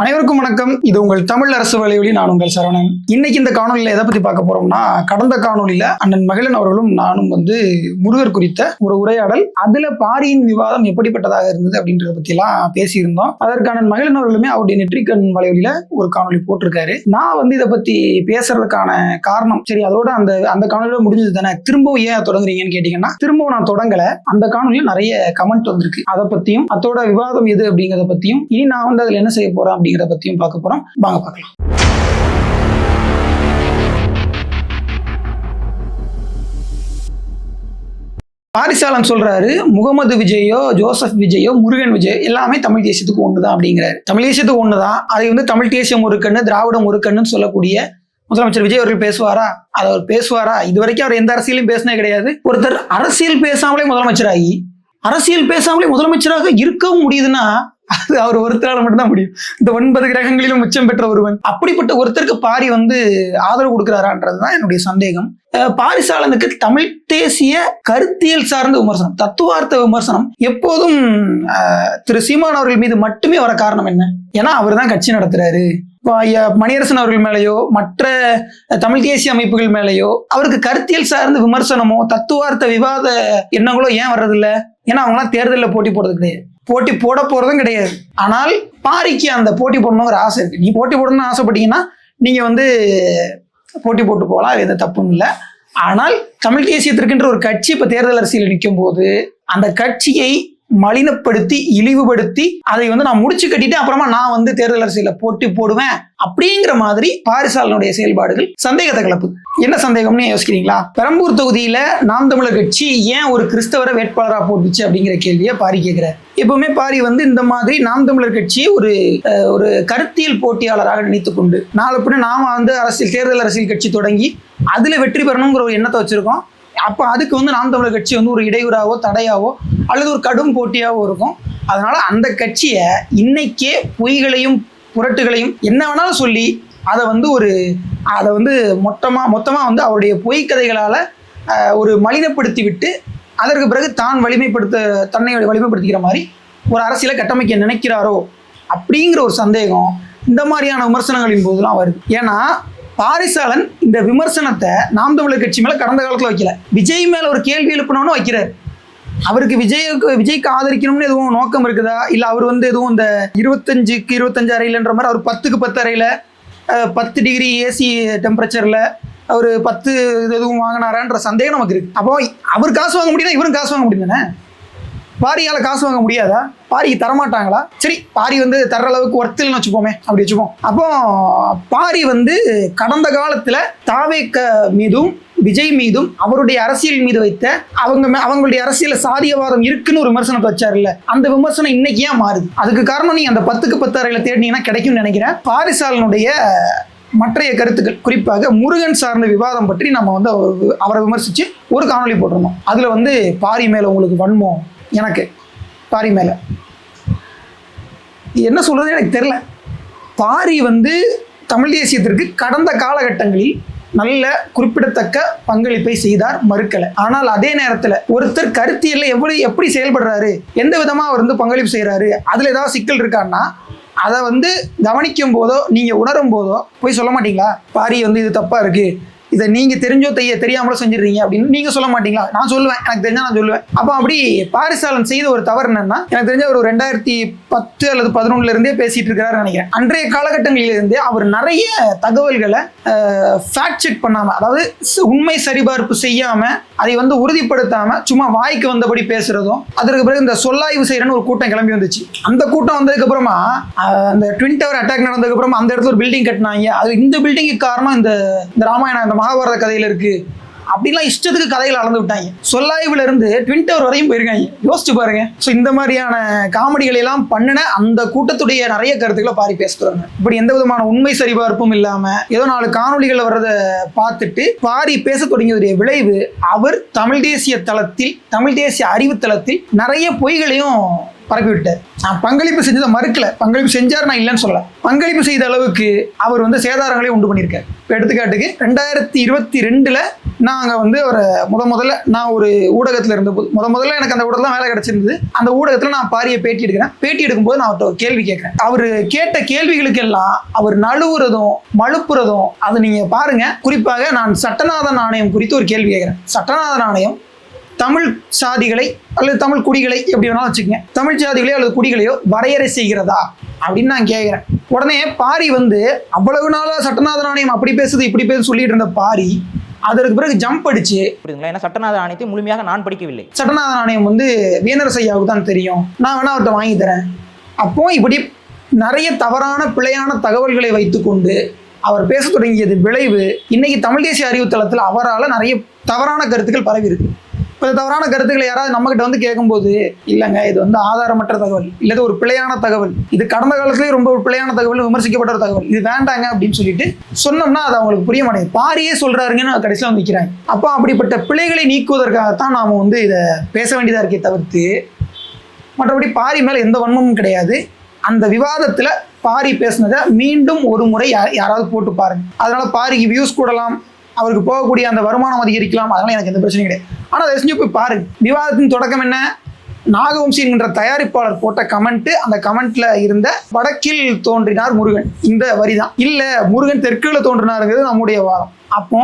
அனைவருக்கும் வணக்கம். இது உங்கள் தமிழ் அரசு வலையொலி. நான் உங்கள் சரவணன். இன்னைக்கு இந்த காணொலியில எதை பத்தி பார்க்க போறோம்னா, கடந்த காணொலியில அண்ணன் மகிழன் அவர்களும் நானும் முருகர் குறித்த ஒரு உரையாடல், அதுல பாரியின் விவாதம் எப்படிப்பட்டதாக இருந்தது அப்படின்றத பத்தி எல்லாம் பேசியிருந்தோம். அதற்கான மகிழன் அவர்களுமே அவருடைய நெற்றிக்கண் வலையொலியில ஒரு காணொலி போட்டிருக்காரு. நான் இதை பத்தி பேசுறதுக்கான காரணம், சரி அதோட அந்த காணொலியோட முடிஞ்சது தானே, திரும்பவும் ஏன் தொடங்குறீங்கன்னு கேட்டீங்கன்னா, திரும்பவும் நான் தொடங்கல. அந்த காணொலியில் நிறைய கமெண்ட் வந்திருக்கு. அதை பத்தியும் அதோட விவாதம் எது அப்படிங்கிறத பத்தியும், இனி நான் அதுல என்ன செய்ய போறேன் அப்படிங்கிறத பத்தியும் பார்க்க போறோம். வாங்க பார்க்கலாம். பாரிசாலன் சொல்றாரு, முகமது விஜயோ ஜோசப் விஜயோ முருகன் விஜய் எல்லாமே தமிழ் தேசியத்துக்கு ஒண்ணுதான் அப்படிங்கிறாரு. தமிழ் தேசியத்துக்கு ஒண்ணுதான், அதை தமிழ் தேசியம் ஒரு கண்ணு திராவிடம் ஒரு கண்ணுன்னு சொல்லக்கூடிய முதலமைச்சர் விஜய் அவர்கள் பேசுவாரா? அவர் பேசுவாரா? இதுவரைக்கும் அவர் எந்த அரசியலும் பேசினே கிடையாது. ஒருத்தர் அரசியல் பேசாமலே முதலமைச்சராகி, அரசியல் பேசாமலே முதலமைச்சராக இருக்கவும் முடியுதுன்னா அது அவர் ஒருத்தரால மட்டும்தான் முடியும். இந்த 9 கிரகங்களிலும் உச்சம் பெற்ற ஒருவன். அப்படிப்பட்ட ஒருத்தருக்கு பாரி ஆதரவு கொடுக்கிறாரான்றதுதான் என்னுடைய சந்தேகம். பாரிசாலனுக்கு தமிழ் தேசிய கருத்தியல் சார்ந்த விமர்சனம், தத்துவார்த்த விமர்சனம் எப்போதும் திரு சீமான் அவர்கள் மீது மட்டுமே வர காரணம் என்ன? ஏன்னா அவர் தான் கட்சி நடத்துறாரு. மணியரசன் அவர்கள் மேலேயோ மற்ற தமிழ் தேசிய அமைப்புகள் மேலேயோ அவருக்கு கருத்தியல் சார்ந்த விமர்சனமோ தத்துவார்த்த விவாத எண்ணங்களோ ஏன் வர்றதில்லை? ஏன்னா அவங்களாம் தேர்தலில் போட்டி போடுறது கிடையாது, போட்டி போட போறதும் கிடையாது. ஆனால் பாரிக்கு அந்த போட்டி போடணுங்கிற ஆசை இருக்கு. நீ போட்டி போடணும்னு ஆசைப்பட்டீங்கன்னா நீங்க போட்டி போட்டு போகலாம், எந்த தப்பும் இல்லை. ஆனால் தமிழ் தேசியத்திற்குன்ற ஒரு கட்சி இப்ப தேர்தல் அரசியல் நிற்கும் போது அந்த கட்சியை மலினப்படுத்தி இழிவுபடுத்தி அதை நான் முடிச்சு கட்டிட்டு அப்புறமா நான் தேர்தல் அரசியல போட்டி போடுவேன் அப்படிங்கிற மாதிரி பாரிசாலனுடைய செயல்பாடுகள் சந்தேகத்தை கலப்பு. என்ன சந்தேகம்னு யோசிக்கிறீங்களா? பெரம்பூர் தொகுதியில நாம் தமிழர் கட்சி ஏன் ஒரு கிறிஸ்தவரை வேட்பாளராக போட்டுச்சு அப்படிங்கிற கேள்வியை பாரி கேட்கிறார். எப்பவுமே பாரி இந்த மாதிரி நாம் தமிழர் கட்சியை ஒரு கருத்தியல் போட்டியாளராக நினைத்துக் கொண்டு நாளை பின்ன நாம தேர்தல் அரசியல் கட்சி தொடங்கி அதுல வெற்றி பெறணுங்கிற ஒரு எண்ணத்தை வச்சிருக்கோம். அப்போ அதுக்கு நாம் தமிழர் கட்சி ஒரு இடையூறாவோ தடையாவோ அல்லது ஒரு கடும் போட்டியாவோ இருக்கும். அதனால அந்த கட்சியை இன்னைக்கே பொய்களையும் புரட்டுகளையும் என்ன வேணாலும் சொல்லி அதை மொத்தமா அவருடைய பொய் கதைகளால ஒரு மலினப்படுத்தி விட்டு அதற்கு பிறகு தன்னை வலிமைப்படுத்திக்கிற மாதிரி ஒரு அரசியலை கட்டமைக்க நினைக்கிறாரோ அப்படிங்கிற ஒரு சந்தேகம் இந்த மாதிரியான விமர்சனங்களின் போதுலாம் வருது. ஏன்னா பாரிசாலன் இந்த விமர்சனத்தை நாம் தமிழர் கட்சி மேல கடந்த காலத்துல வைக்கல, விஜய் மேல ஒரு கேள்வி எழுப்பணும்னு வைக்கிறார். அவருக்கு விஜய்க்கு ஆதரிக்கணும்னு எதுவும் நோக்கம் இருக்குதா? இல்ல அவர் எதுவும் இந்த 25க்கு 25 அறையிலன்ற மாதிரி அவர் 10க்கு 10 அறையில 10 டிகிரி ஏசி டெம்பரேச்சர்ல அவர் 10 எதுவும் வாங்கினாரான்ற சந்தேகம் நமக்கு இருக்கு. அப்போ அவர் காசு வாங்க முடியுதா? இவரும் காசு வாங்க முடியும் தானே? பாரியால காசு வாங்க முடியாதா? பாரிக்கு தரமாட்டாங்களா? சரி, பாரி தர்ற அளவுக்கு ஒர்த்தில்னு வச்சுப்போமே, அப்படி வச்சுப்போம். அப்போ பாரி கடந்த காலத்துல தாவேக மீதும் விஜய் மீதும் அவருடைய அரசியல் மீது வைத்த அவங்களுடைய அரசியல் சாதியவாதம் இருக்குன்னு ஒரு விமர்சனத்தை வச்சாருல்ல, அந்த விமர்சனம் இன்னைக்கு ஏன் மாறுது? அதுக்கு காரணம் நீங்க அந்த 10க்கு 10 அறையில தேடினீங்கன்னா கிடைக்கும்னு நினைக்கிறேன். பாரிசாலனுடைய மற்றைய கருத்துக்கள், குறிப்பாக முருகன் சார்ந்த விவாதம் பற்றி நம்ம அவரை விமர்சிச்சு ஒரு காணொலி போட்டிருந்தோம். அதுல பாரி மேல உங்களுக்கு வன்மம், எனக்கு பாரி மேல என்ன சொல்றது எனக்கு தெரியல. பாரி தமிழ் தேசியத்திற்கு கடந்த காலகட்டங்களில் நல்ல குறிப்பிடத்தக்க பங்களிப்பை செய்தார், மறுக்கல. ஆனால் அதே நேரத்தில் ஒருத்தர் கருத்தியல்ல எப்படி செயல்படுறாரு, எந்த விதமா அவர் பங்களிப்பு செய்யறாரு, அதுல ஏதாவது சிக்கல் இருக்கான்னா அதை கவனிக்கும் போதோ நீங்க உணரும் போதோ போய் சொல்ல மாட்டீங்களா? பாரி இது தப்பா இருக்கு, இதை நீங்க தெரிஞ்சோ தெரியாமலோ செஞ்சிருக்கீங்க அப்படின்னு நீங்க சொல்ல மாட்டீங்களா? நான் சொல்லுவேன், எனக்கு தெரிஞ்சா நான் சொல்லுவேன். அப்போ அப்படி பாரிசாலன் செய்த ஒரு தவறு என்னன்னா, எனக்கு தெரிஞ்ச ஒரு 2010 அல்லது 2011 இருந்தே பேசிட்டு இருக்கிறாரு நினைக்கிறேன். அன்றைய காலகட்டங்களிலிருந்தே அவர் நிறைய தகவல்களை ஃபேக்ட் செக் பண்ணாம, அதாவது உண்மை சரிபார்ப்பு செய்யாம அதை உறுதிப்படுத்தாம சும்மா வாய்க்கு வந்தபடி பேசுறதும், அதற்கு பிறகு இந்த சொல்லாய்வு செய்யறன்னு ஒரு கூட்டம் கிளம்பி வந்துச்சு. அந்த கூட்டம் வந்ததுக்கு அப்புறமா அந்த ட்வின் டவர் அட்டாக் நடந்ததுக்கு அப்புறமா அந்த இடத்துல ஒரு பில்டிங் கட்டினாங்க. அது இந்த பில்டிங்கு காரணம் இந்த ராமாயணம் மகாபாரத கதையில இருக்கு அப்படின்லாம் இஷ்டத்துக்கு கதைகளை அளந்து விட்டாங்க. சொல்லாய்வுல இருந்து ட்வின் டவர் வரையும் போயிருக்காங்க. யோசிச்சு பாருங்க. ஸோ இந்த மாதிரியான காமெடிகளை எல்லாம் பண்ணின அந்த கூட்டத்துடைய நிறைய கருத்துக்களை பாரி பேசுறாங்க. இப்படி எந்த விதமான உண்மை சரிபார்ப்பும் இல்லாம ஏதோ 4 காணொலிகள் வர்றதை பார்த்துட்டு பாரி பேச தொடங்கியதுடைய விளைவு, அவர் தமிழ் தேசிய தளத்தில், தமிழ் தேசிய அறிவு தளத்தில் நிறைய பொய்களையும் பரப்பி விட்டார். நான் பங்களிப்பு செஞ்சதை மறுக்கல, பங்களிப்பு செஞ்சார், நான் இல்லைன்னு சொல்லல. பங்களிப்பு செய்த அளவுக்கு அவர் வந்து சேதாரங்களே உண்டு பண்ணியிருக்காரு. இப்போ எடுத்துக்காட்டுக்கு 2022 நாங்கள் வந்து ஒரு முதல்ல நான் ஒரு ஊடகத்தில் இருந்தபோது முதல்ல எனக்கு அந்த ஊடகத்தில் வேலை கிடைச்சிருந்தது. அந்த ஊடகத்தில் நான் பாரியை பேட்டி எடுக்கிறேன். பேட்டி எடுக்கும்போது நான் அவர்கிட்ட ஒரு கேள்வி கேட்குறேன். அவர் கேட்ட கேள்விகளுக்கெல்லாம் அவர் நழுவுறதும் மழுப்புறதும் அதை நீங்கள் பாருங்க. குறிப்பாக நான் சட்டநாதன் ஆணையம் குறித்து ஒரு கேள்வி கேட்குறேன். சட்டநாதன் ஆணையம் தமிழ் சாதிகளை அல்லது தமிழ் குடிகளை எப்படி வேணாலும் வச்சுக்கோங்க, தமிழ் சாதிகளையோ அல்லது குடிகளையோ வரையறை செய்கிறதா அப்படின்னு நான் கேட்குறேன். உடனே பாரி வந்து அவ்வளவு நாளாக சட்டநாதன் ஆணையம் அப்படி பேசுது இப்படி பேசு சொல்லிட்டு இருந்த பாரி அதற்கு பிறகு ஜம்ப் அடிச்சு, ஏன்னா சட்டநாதன் ஆணையத்தை முழுமையாக நான் படிக்கவில்லை, சட்டநாதன் ஆணையம் வந்து வீனரசு ஐயாவுக்கு தான் தெரியும், நான் வேணா அவர்கிட்ட வாங்கி தரேன். அப்போ இப்படி நிறைய தவறான பிழையான தகவல்களை வைத்துக்கொண்டு அவர் பேச தொடங்கியது விளைவு இன்னைக்கு தமிழ் தேசிய அறிவுத்தளத்தில் அவரால் நிறைய தவறான கருத்துக்கள் பரவி இருக்கு. இப்போ தவறான கருத்துக்களை யாராவது நம்மகிட்ட வந்து கேட்கும்போது, இல்லைங்க இது வந்து ஆதாரமற்ற தகவல், இல்லது ஒரு பிழையான தகவல், இது கடந்த காலத்திலேயே ரொம்ப ஒரு பிழையான தகவல், விமர்சிக்கப்பட்ட ஒரு தகவல், இது வேண்டாங்க அப்படின்னு சொல்லிட்டு சொன்னோம்னா அது அவங்களுக்கு புரிய மாட்டேங்குது. பாரியே சொல்றாருங்கன்னு கடைசியில் வந்து நிற்கிறாங்க. அப்போ அப்படிப்பட்ட பிழைகளை நீக்குவதற்காகத்தான் நாம் வந்து இதை பேச வேண்டியதாக இருக்கே தவிர்த்து மற்றபடி பாரி மேலே எந்த வன்மமும் கிடையாது. அந்த விவாதத்தில் பாரி பேசுனதை மீண்டும் ஒரு முறை யாராவது போட்டு பாருங்க. அதனால பாரிக்கு வியூஸ் கூடலாம், அவருக்கு போகக்கூடிய அந்த வருமானம் அதிகரிக்கலாம், அதனால எனக்கு எந்த பிரச்சனையும் கிடையாது. ஆனால் அதை செஞ்சு போய் பாருங்க. விவாதத்தின் தொடக்கம் என்ன? நாகவம்சி என்கின்ற தயாரிப்பாளர் போட்ட கமெண்ட், அந்த கமெண்ட்ல இருந்த வடக்கில் தோன்றினார் முருகன் இந்த வரிதான். இல்ல முருகன் தெற்குல தோன்றினாருங்கிறது நம்முடைய வாதம். அப்போ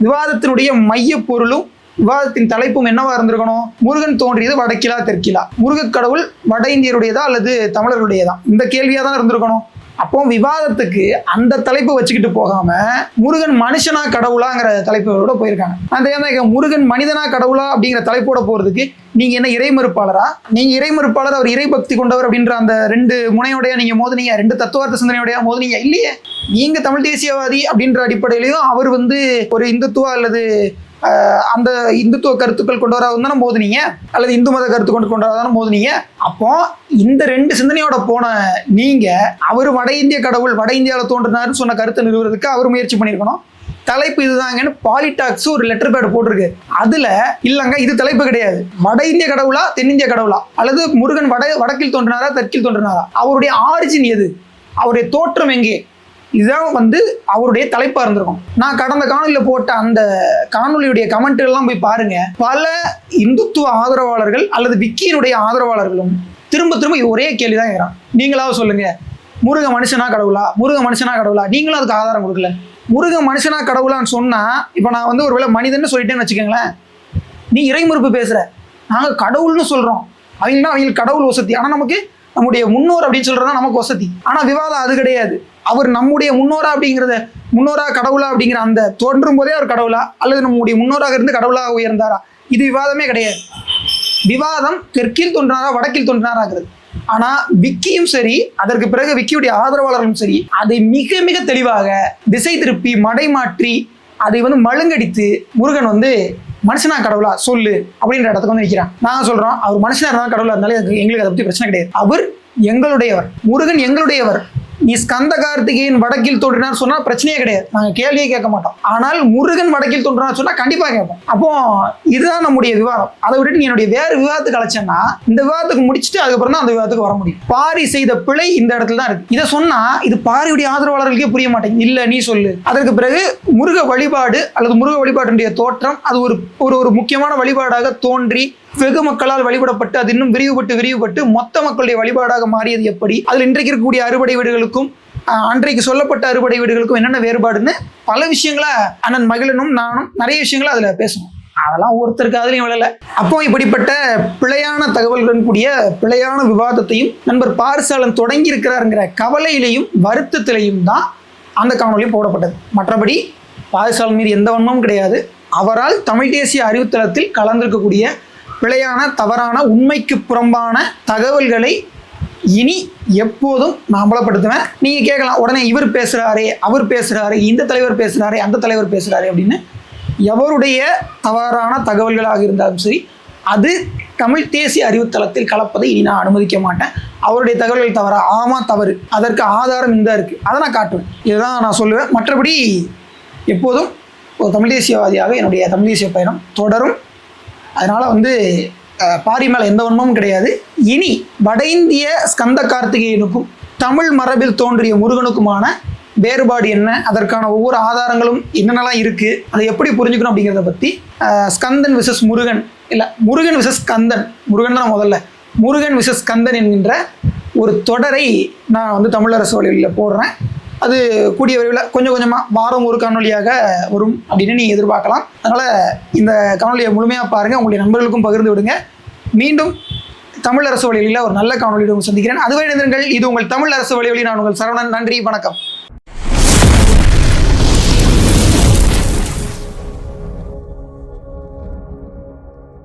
விவாதத்தினுடைய மைய பொருளும் விவாதத்தின் தலைப்பும் என்னவா இருந்திருக்கணும்? முருகன் தோன்றியது வடக்கிலா தெற்கிலா, முருகக் கடவுள் வட இந்தியருடையதா அல்லது தமிழர்களுடையதா, இந்த கேள்வியா தான் இருந்திருக்கணும். அப்போ விவாதத்துக்கு அந்த தலைப்பு வச்சுக்கிட்டு போகாம முருகன் மனுஷனா கடவுளாங்கிற தலைப்போட போயிருக்காங்க. அந்த முருகன் மனிதனா கடவுளா அப்படிங்கிற தலைப்போட போறதுக்கு நீங்க என்ன இறை மறுப்பாளரா? நீங்க இறை மறுப்பாளர், அவர் இறை பக்தி கொண்டவர் அப்படின்ற அந்த ரெண்டு முனையோடைய நீங்க மோதுனீங்க, ரெண்டு தத்துவார்த்த சிந்தனையோடைய மோதுனீங்க இல்லையே. நீங்க தமிழ் தேசியவாதி அப்படின்ற அடிப்படையிலையும் அவர் வந்து ஒரு இந்துத்துவ அல்லது அந்த இந்துத்துவ கருத்துக்கள் கொண்டு வரா தானே மோதுனீங்க, அல்லது இந்து மத கருத்து கொண்டு வரதானே மோதுனீங்க. அப்போ இந்த ரெண்டு சிந்தனையோட போன நீங்க அவர் வட இந்திய கடவுள் வட இந்தியாவில் தோன்றினாருன்னு சொன்ன கருத்தை நிறுவுறதுக்கு அவர் முயற்சி பண்ணியிருக்கணும். தலைப்பு இதுதாங்கன்னு பாலிடாக்ஸ் ஒரு லெட்டர் பேட் போட்டிருக்கு. அதுல இல்லங்க இது தலைப்பு கிடையாது, வட இந்திய கடவுளா தென்னிந்திய கடவுளா, அல்லது முருகன் வடக்கில் தோன்றினாரா தெற்கில் தோன்றினாரா, அவருடைய ஆரிஜின் எது, அவருடைய தோற்றம் எங்கே, இதுதான் வந்து அவருடைய தலைப்பா இருந்திருக்கும். நான் கடந்த காணொலியில் போட்ட அந்த காணொலியுடைய கமெண்ட் எல்லாம் போய் பாருங்க. பல இந்துத்துவ ஆதரவாளர்கள் அல்லது விக்கியினுடைய ஆதரவாளர்களும் திரும்ப திரும்ப ஒரே கேள்விதான் கேட்கிறான். நீங்களாவது சொல்லுங்க, முருக மனுஷனா கடவுளா, முருக மனுஷனா கடவுளா, நீங்களும் அதுக்கு ஆதாரம் கொடுக்கல. முருக மனுஷனா கடவுளான்னு சொன்னா இப்போ நான் வந்து ஒருவேளை மனிதன்னு சொல்லிட்டேன்னு வச்சுக்கோங்களேன், நீ இறைமறுப்பு பேசுற, நாங்க கடவுள்னு சொல்றோம், அவங்களுக்கு கடவுள் வசதி, ஆனா நமக்கு நம்முடைய முன்னோர் அப்படின்னு சொல்றதுதான் நமக்கு வசதி. ஆனா விவாதம் அது கிடையாது. அவர் நம்முடைய முன்னோரா அப்படிங்கிறத, முன்னோரா கடவுளா அப்படிங்கிற அந்த தோன்றும் போதே அவர் கடவுளா அல்லது நம்முடைய முன்னோராக இருந்து கடவுளாக உயர்ந்தாரா, இது விவாதமே கிடையாது. விவாதம் தெற்கில் தோன்றினாரா வடக்கில் தோன்றினாராங்கிறது. ஆனா விக்கியும் சரி, அதற்கு பிறகு விக்கியுடைய ஆதரவாளர்களும் சரி, அதை மிக மிக தெளிவாக திசை திருப்பி மடைமாற்றி அதை வந்து மழுங்கடித்து முருகன் வந்து மனுஷனா கடவுளா சொல்லு அப்படின்ற இடத்துக்கு வந்து நிற்கிறான். நாங்க சொல்றோம் அவர் மனுஷனா இருந்தாலும் கடவுளா இருந்தாலும் எங்களுக்கு அதை பத்தி பிரச்சனை கிடையாது. அவர் எங்களுடையவர், முருகன் எங்களுடையவர். நீ ஸ்கந்த கார்த்திகேயன் வடக்கில் தோன்றினார் சொன்னா பிரச்சனையே கிடையாது, நாங்க கேள்வியே கேட்க மாட்டோம். ஆனால் முருகன் வடக்கில் தோன்றினார் சொன்னா கண்டிப்பா கேட்போம். அப்போ இதுதான் நம்முடைய விவாதம். அதை விட்டுட்டு நீ என்னுடைய வேறு விவாதத்துக்கு அழைச்சேன்னா இந்த விவாதத்துக்கு முடிச்சுட்டு அதுக்கப்புறம் தான் அந்த விவாதத்துக்கு வர முடியும். பாரி செய்த பிழை இந்த இடத்துல தான் இருக்கு. இதை சொன்னா இது பாரியுடைய ஆதரவாளர்களுக்கே புரிய மாட்டேங்குது. இல்ல நீ சொல்லு. அதற்கு பிறகு முருக வழிபாடு அல்லது முருக வழிபாட்டுடைய தோற்றம் அது ஒரு முக்கியமான வழிபாடாக தோன்றி வெகு மக்களால் வழிபடப்பட்டு அது இன்னும் விரிவுபட்டு மொத்த மக்களுடைய வழிபாடாக மாறியது எப்படி, அதில் இன்றைக்கு இருக்கக்கூடிய அறுபடை வீடுகளுக்கும் அன்றைக்கு சொல்லப்பட்ட அறுபடை வீடுகளுக்கும் என்னென்ன வேறுபாடுன்னு பல விஷயங்களை அண்ணன் மகிழனும் நானும் நிறைய விஷயங்களை அதுல பேசணும். அதெல்லாம் ஒருத்தருக்கு அதுலையும் விழல. அப்போ இப்படிப்பட்ட பிழையான தகவல்களுடன் கூடிய பிழையான விவாதத்தையும் நண்பர் பாரிசாலன் தொடங்கி இருக்கிறாருங்கிற கவலையிலையும் வருத்தத்திலையும் தான் அந்த காணொலி போடப்பட்டது. மற்றபடி பாரிசாலன் மீது எந்த வன்மமும் கிடையாது. அவரால் தமிழ் தேசிய அறிவுத்தளத்தில் கலந்திருக்கக்கூடிய பிழையான தவறான உண்மைக்கு புறம்பான தகவல்களை இனி எப்போதும் நான் அம்பலப்படுத்துவேன். நீங்க கேட்கலாம், உடனே இவர் பேசுறாரே அவர் பேசுறாரு இந்த தலைவர் பேசுறாரே அந்த தலைவர் பேசுறாரு அப்படின்னு. எவருடைய தவறான தகவல்களாக இருந்தாலும் சரி அது தமிழ் தேசிய அறிவுத்தளத்தில் கலப்பதை இனி நான் அனுமதிக்க மாட்டேன். அவருடைய தகவல்கள் தவறா, ஆமா தவறு, அதற்கு ஆதாரம் இந்த இருக்கு, அதை நான் காட்டுவேன். இதுதான் நான் சொல்லுவேன். மற்றபடி எப்போதும் ஒரு தமிழ் தேசியவாதியாக என்னுடைய தமிழ் தேசிய பயணம் தொடரும். அதனால் வந்து பாரி மேலே எந்த வன்மமும் கிடையாது. இனி வட இந்திய ஸ்கந்த கார்த்திகேயனுக்கும் தமிழ் மரபில் தோன்றிய முருகனுக்குமான வேறுபாடு என்ன, அதற்கான ஒவ்வொரு ஆதாரங்களும் என்னென்னலாம் இருக்குது, அதை எப்படி புரிஞ்சுக்கணும் அப்படிங்கிறத பற்றி ஸ்கந்தன் விசஸ் முருகன், இல்லை முருகன் விசஸ் ஸ்கந்தன், முருகன் தான் முதல்ல, முருகன் விசஸ் ஸ்கந்தன் என்கின்ற ஒரு தொடரை நான் வந்து தமிழரசு வழியில் போடுறேன். அது கூடிய விரைவில் கொஞ்சம் கொஞ்சமாக வாரம் ஒரு காணொலியாக வரும் அப்படின்னு நீங்கள் எதிர்பார்க்கலாம். அதனால் இந்த காணொலியை முழுமையாக பாருங்கள், உங்களுடைய நண்பர்களுக்கும் பகிர்ந்து விடுங்க. மீண்டும் தமிழரசு வழியில் ஒரு நல்ல காணொலியோடு சந்திக்கிறேன். அதுவே இணைந்திருங்கள். இது உங்கள் தமிழரசு வழி. நான் உங்கள் சரவணன். நன்றி, வணக்கம்.